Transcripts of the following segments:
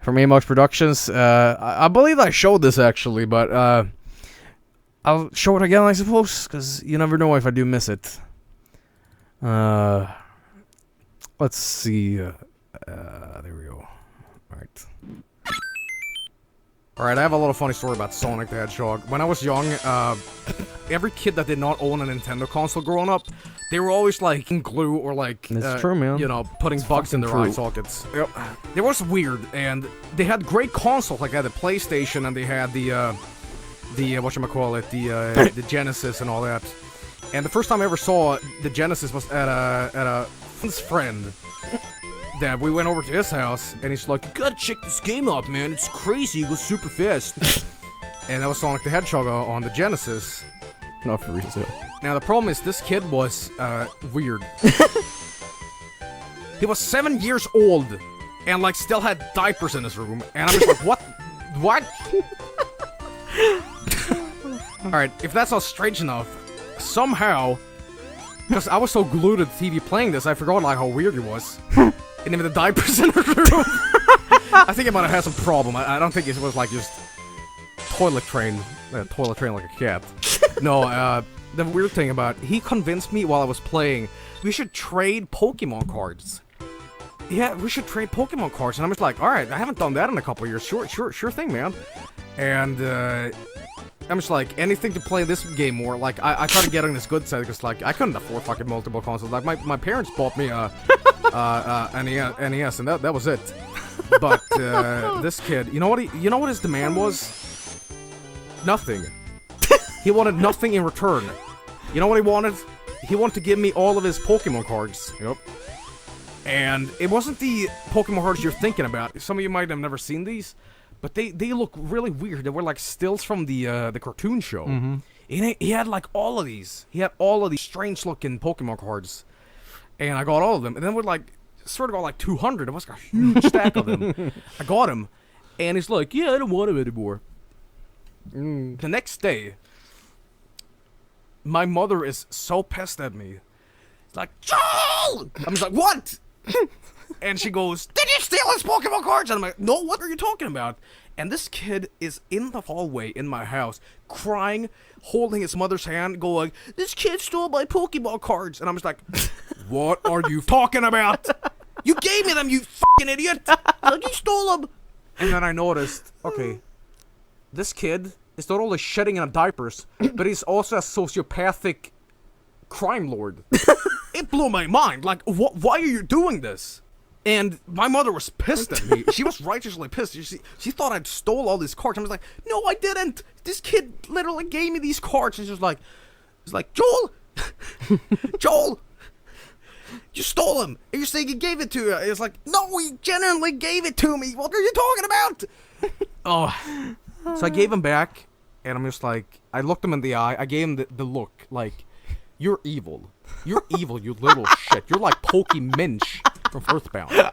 from Amox Productions. I believe I showed this actually, but I'll show it again, I suppose, because you never know if I do miss it. Let's see. There we go. Alright. Alright, I have a lot of funny story about Sonic the Hedgehog. When I was young, every kid that did not own a Nintendo console growing up, they were always like in glue or like, true, man. you know, putting bugs in their eye sockets. Yep. They was weird, and they had great consoles, like they had the PlayStation and they had the whatchamacallit, the Genesis and all that. And the first time I ever saw the Genesis was at a friend. That we went over to his house, and he's like, "You gotta check this game out, man. It's crazy. It goes super fast." And that was Sonic the Hedgehog on the Genesis. Not for real. Now the problem is this kid was weird. He was 7 years old, and like still had diapers in his room. And I'm just like, what? What? All right, if that's not strange enough, somehow, because I was so glued to the TV playing this, I forgot like how weird he was. And even the diapers in her room. I think it might have had some problem. I don't think it was like just toilet train like a cat. No, the weird thing about he convinced me while I was playing we should trade Pokemon cards. Yeah, we should trade Pokemon cards, and I'm just like, all right, I haven't done that in a couple years. Sure thing, man. And I'm just like, anything to play this game more. Like, I tried getting this good set because like I couldn't afford fucking multiple consoles. Like my parents bought me a NES, and that was it. But this kid, you know what his demand was? Nothing. He wanted nothing in return. You know what he wanted? He wanted to give me all of his Pokemon cards. Yep. And it wasn't the Pokemon cards you're thinking about. Some of you might have never seen these, but they look really weird. They were like stills from the cartoon show. Mm-hmm. And he had like all of these. He had all of these strange looking Pokemon cards. And I got all of them. And then we like sort of got like 200. It was like a huge stack of them. I got him. And he's like, yeah, I don't want him anymore. The next day, my mother is so pissed at me. It's like, Joel! I'm just like, what? And she goes, did you steal his Pokemon cards? And I'm like, no, what are you talking about? And this kid is in the hallway in my house, crying, holding his mother's hand, going, this kid stole my Pokemon cards. And I'm just like, what are you talking about? You gave me them, you fucking idiot! Like, you stole them! And then I noticed, okay, this kid is not only shitting in diapers, but he's also a sociopathic crime lord. It blew my mind. Like, why are you doing this? And my mother was pissed at me. She was righteously pissed. She thought I'd stole all these cards. I was like, no, I didn't. This kid literally gave me these cards. And she's like, Joel, Joel, you stole them. And you're saying he gave it to you. It's like, no, he genuinely gave it to me. What are you talking about? Oh. So I gave him back, and I'm just like, I looked him in the eye. I gave him the look, like, you're evil. You're evil, you little shit. You're like Pokey Minch from Earthbound. You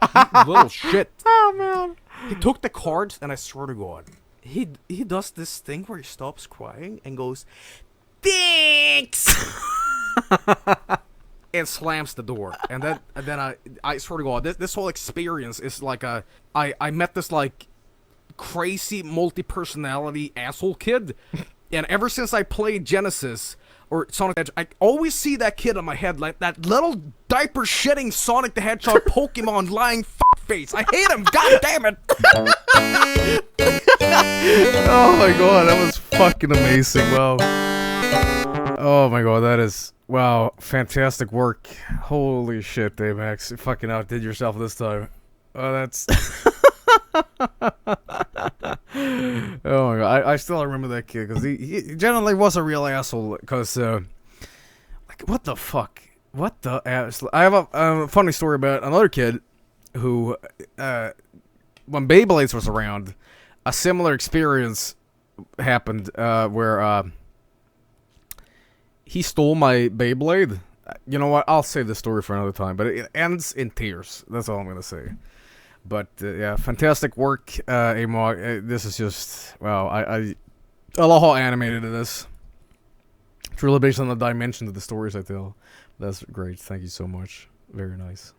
little shit. Oh, man. He took the cards, and I swear to God, he does this thing where he stops crying and goes, thanks! And slams the door. And then I swear to God, this whole experience is like I met this, like, crazy multi-personality asshole kid, and ever since I played Genesis or Sonic the Hedgehog, I always see that kid on my head, like that little diaper shitting Sonic the Hedgehog Pokemon lying face. I hate him. God damn it. Oh my god, that was fucking amazing. Wow. Oh my god, that is, wow, fantastic work. Holy shit, Dave Max, you fucking outdid yourself this time. Oh, that's oh my god, I still remember that kid because he generally was a real asshole. Because like, what the fuck? What the ass? I have a funny story about another kid who, when Beyblades was around, a similar experience happened where he stole my Beyblade. You know what? I'll save the story for another time. But it ends in tears. That's all I'm gonna say. But yeah, fantastic work, Amog. This is just, wow. I love how animated it is. It's really based on the dimension of the stories I tell. That's great. Thank you so much. Very nice.